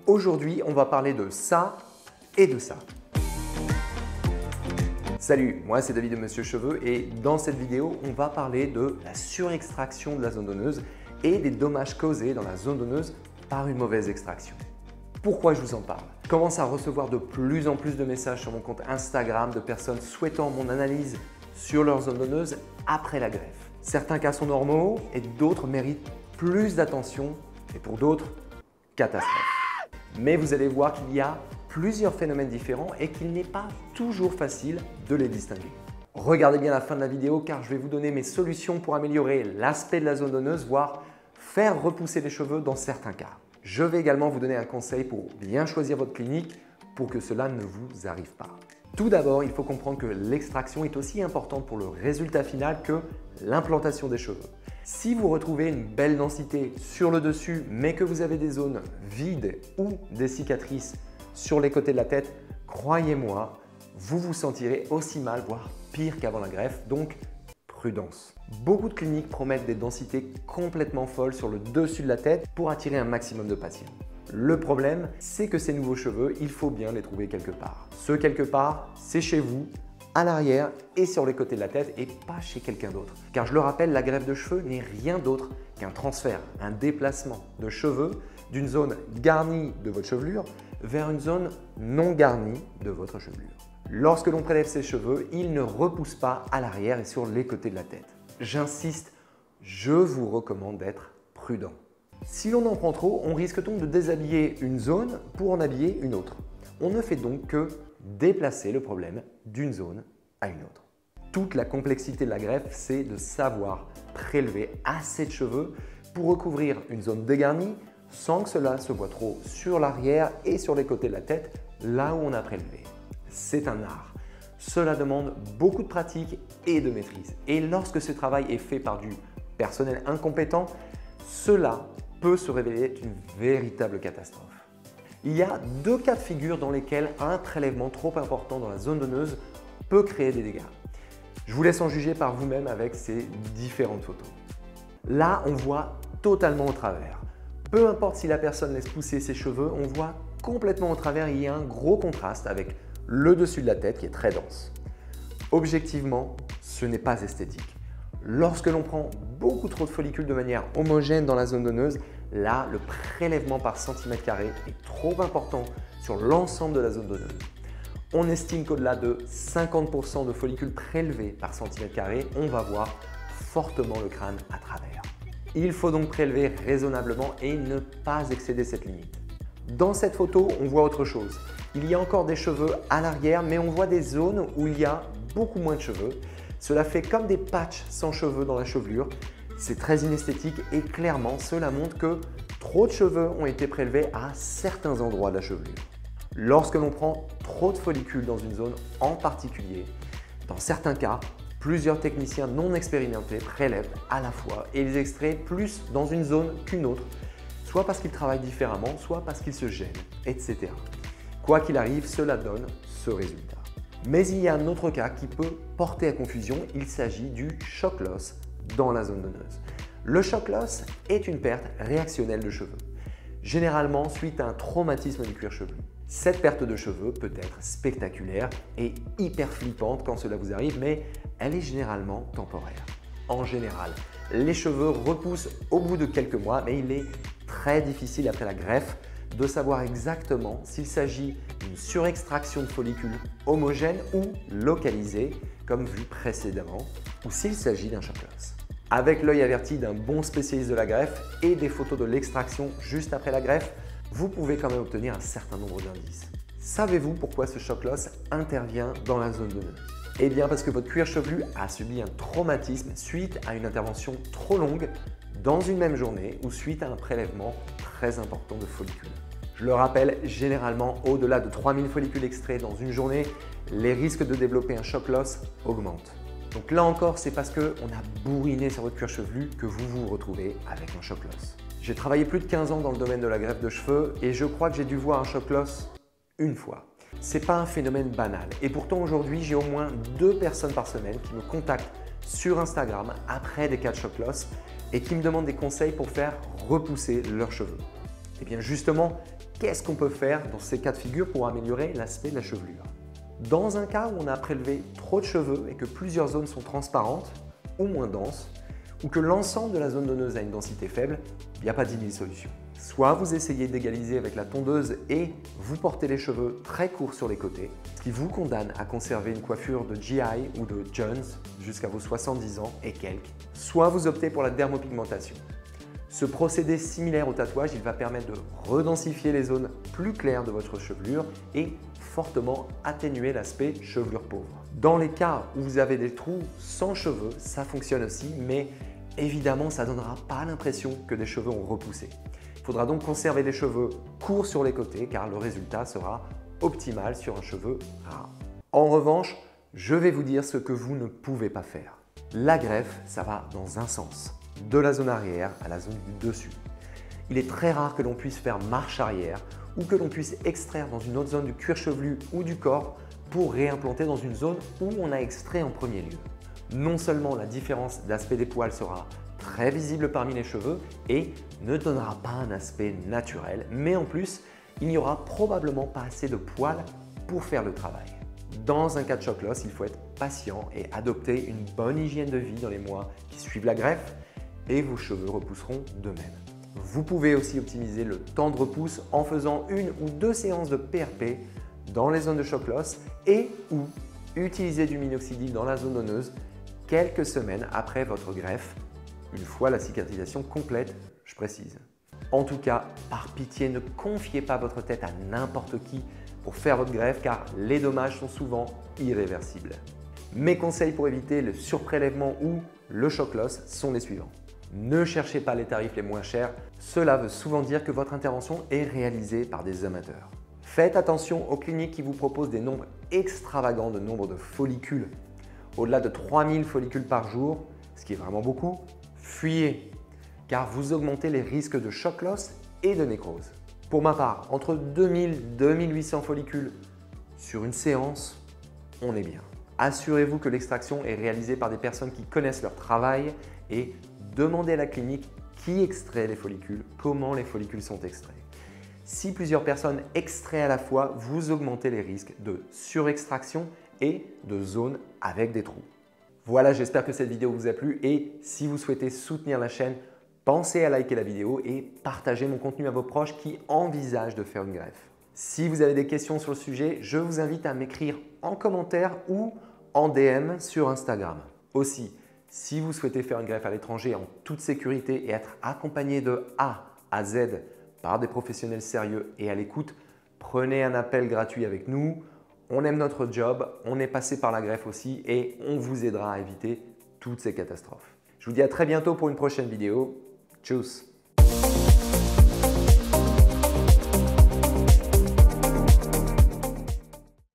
Aujourd'hui, on va parler de ça et de ça. Salut, moi c'est David de Monsieur Cheveux et dans cette vidéo, on va parler de la surextraction de la zone donneuse et des dommages causés dans la zone donneuse par une mauvaise extraction. Pourquoi je vous en parle? Je commence à recevoir de plus en plus de messages sur mon compte Instagram de personnes souhaitant mon analyse sur leur zone donneuse après la greffe. Certains cas sont normaux et d'autres méritent plus d'attention et pour d'autres, catastrophe. Mais vous allez voir qu'il y a plusieurs phénomènes différents et qu'il n'est pas toujours facile de les distinguer. Regardez bien la fin de la vidéo car je vais vous donner mes solutions pour améliorer l'aspect de la zone donneuse, voire faire repousser les cheveux dans certains cas. Je vais également vous donner un conseil pour bien choisir votre clinique pour que cela ne vous arrive pas. Tout d'abord, il faut comprendre que l'extraction est aussi importante pour le résultat final que l'implantation des cheveux. Si vous retrouvez une belle densité sur le dessus, mais que vous avez des zones vides ou des cicatrices sur les côtés de la tête, croyez-moi, vous vous sentirez aussi mal, voire pire qu'avant la greffe, donc prudence. Beaucoup de cliniques promettent des densités complètement folles sur le dessus de la tête pour attirer un maximum de patients. Le problème, c'est que ces nouveaux cheveux, il faut bien les trouver quelque part. Ce quelque part, c'est chez vous, à l'arrière et sur les côtés de la tête et pas chez quelqu'un d'autre. Car je le rappelle, la greffe de cheveux n'est rien d'autre qu'un transfert, un déplacement de cheveux d'une zone garnie de votre chevelure vers une zone non garnie de votre chevelure. Lorsque l'on prélève ces cheveux, ils ne repoussent pas à l'arrière et sur les côtés de la tête. J'insiste, je vous recommande d'être prudent. Si l'on en prend trop, on risque donc de déshabiller une zone pour en habiller une autre. On ne fait donc que déplacer le problème d'une zone à une autre. Toute la complexité de la greffe, c'est de savoir prélever assez de cheveux pour recouvrir une zone dégarnie sans que cela se voit trop sur l'arrière et sur les côtés de la tête, là où on a prélevé. C'est un art. Cela demande beaucoup de pratique et de maîtrise. Et lorsque ce travail est fait par du personnel incompétent, cela peut se révéler une véritable catastrophe. Il y a deux cas de figure dans lesquels un prélèvement trop important dans la zone donneuse peut créer des dégâts. Je vous laisse en juger par vous-même avec ces différentes photos. Là, on voit totalement au travers. Peu importe si la personne laisse pousser ses cheveux, on voit complètement au travers et il y a un gros contraste avec le dessus de la tête qui est très dense. Objectivement, ce n'est pas esthétique. Lorsque l'on prend beaucoup trop de follicules de manière homogène dans la zone donneuse, là, le prélèvement par centimètre carré est trop important sur l'ensemble de la zone donneuse. On estime qu'au-delà de 50% de follicules prélevés par centimètre carré, on va voir fortement le crâne à travers. Il faut donc prélever raisonnablement et ne pas excéder cette limite. Dans cette photo, on voit autre chose. Il y a encore des cheveux à l'arrière, mais on voit des zones où il y a beaucoup moins de cheveux. Cela fait comme des patchs sans cheveux dans la chevelure. C'est très inesthétique et clairement, cela montre que trop de cheveux ont été prélevés à certains endroits de la chevelure. Lorsque l'on prend trop de follicules dans une zone en particulier, dans certains cas, plusieurs techniciens non expérimentés prélèvent à la fois et les extraient plus dans une zone qu'une autre, soit parce qu'ils travaillent différemment, soit parce qu'ils se gênent, etc. Quoi qu'il arrive, cela donne ce résultat. Mais il y a un autre cas qui peut porter à confusion, il s'agit du shock loss dans la zone donneuse. Le shock loss est une perte réactionnelle de cheveux, généralement suite à un traumatisme du cuir chevelu. Cette perte de cheveux peut être spectaculaire et hyper flippante quand cela vous arrive, mais elle est généralement temporaire. En général, les cheveux repoussent au bout de quelques mois, mais il est très difficile après la greffe de savoir exactement s'il s'agit d'une surextraction de follicules homogènes ou localisées, comme vu précédemment, ou s'il s'agit d'un shock loss. Avec l'œil averti d'un bon spécialiste de la greffe et des photos de l'extraction juste après la greffe, vous pouvez quand même obtenir un certain nombre d'indices. Savez-vous pourquoi ce shock loss intervient dans la zone donneuse? Eh bien parce que votre cuir chevelu a subi un traumatisme suite à une intervention trop longue dans une même journée ou suite à un prélèvement très important de follicules. Je le rappelle, généralement au-delà de 3000 follicules extraits dans une journée, les risques de développer un shock loss augmentent. Donc là encore, c'est parce qu'on a bourriné sur votre cuir chevelu que vous vous retrouvez avec un shock loss. J'ai travaillé plus de 15 ans dans le domaine de la greffe de cheveux et je crois que j'ai dû voir un shock loss une fois. C'est pas un phénomène banal et pourtant aujourd'hui, j'ai au moins 2 personnes par semaine qui me contactent sur Instagram après des cas de shock loss et qui me demandent des conseils pour faire repousser leurs cheveux. Et bien justement, Qu'est-ce qu'on peut faire dans ces cas de figure pour améliorer l'aspect de la chevelure? Dans un cas où on a prélevé trop de cheveux et que plusieurs zones sont transparentes ou moins denses, ou que l'ensemble de la zone donneuse a une densité faible, il n'y a pas 10 000 solutions. Soit vous essayez d'égaliser avec la tondeuse et vous portez les cheveux très courts sur les côtés, ce qui vous condamne à conserver une coiffure de GI ou de Jones jusqu'à vos 70 ans et quelques. Soit vous optez pour la dermopigmentation. Ce procédé similaire au tatouage, il va permettre de redensifier les zones plus claires de votre chevelure et fortement atténuer l'aspect chevelure pauvre. Dans les cas où vous avez des trous sans cheveux, ça fonctionne aussi, mais évidemment, ça ne donnera pas l'impression que des cheveux ont repoussé. Il faudra donc conserver les cheveux courts sur les côtés car le résultat sera optimal sur un cheveu ras. En revanche, je vais vous dire ce que vous ne pouvez pas faire. La greffe, ça va dans un sens, de la zone arrière à la zone du dessus. Il est très rare que l'on puisse faire marche arrière ou que l'on puisse extraire dans une autre zone du cuir chevelu ou du corps pour réimplanter dans une zone où on a extrait en premier lieu. Non seulement la différence d'aspect des poils sera très visible parmi les cheveux et ne donnera pas un aspect naturel, mais en plus, il n'y aura probablement pas assez de poils pour faire le travail. Dans un cas de shock loss, il faut être patient et adopter une bonne hygiène de vie dans les mois qui suivent la greffe et vos cheveux repousseront d'eux-mêmes. Vous pouvez aussi optimiser le temps de repousse en faisant 1 ou 2 séances de PRP dans les zones de shock loss et ou utiliser du minoxidil dans la zone donneuse quelques semaines après votre greffe, une fois la cicatrisation complète, je précise. En tout cas, par pitié, ne confiez pas votre tête à n'importe qui pour faire votre greffe car les dommages sont souvent irréversibles. Mes conseils pour éviter le surprélèvement ou le shock loss sont les suivants. Ne cherchez pas les tarifs les moins chers, cela veut souvent dire que votre intervention est réalisée par des amateurs. Faites attention aux cliniques qui vous proposent des nombres extravagants de nombre de follicules. Au-delà de 3000 follicules par jour, ce qui est vraiment beaucoup, fuyez car vous augmentez les risques de shock loss et de nécrose. Pour ma part, entre 2000 et 2800 follicules sur une séance, on est bien. Assurez-vous que l'extraction est réalisée par des personnes qui connaissent leur travail et demandez à la clinique qui extrait les follicules, comment les follicules sont extraits. Si plusieurs personnes extraient à la fois, vous augmentez les risques de surextraction et de zones avec des trous. Voilà, j'espère que cette vidéo vous a plu et si vous souhaitez soutenir la chaîne, pensez à liker la vidéo et partagez mon contenu à vos proches qui envisagent de faire une greffe. Si vous avez des questions sur le sujet, je vous invite à m'écrire en commentaire ou en DM sur Instagram. Aussi, si vous souhaitez faire une greffe à l'étranger en toute sécurité et être accompagné de A à Z par des professionnels sérieux et à l'écoute, prenez un appel gratuit avec nous. On aime notre job, on est passé par la greffe aussi et on vous aidera à éviter toutes ces catastrophes. Je vous dis à très bientôt pour une prochaine vidéo. Tchuss!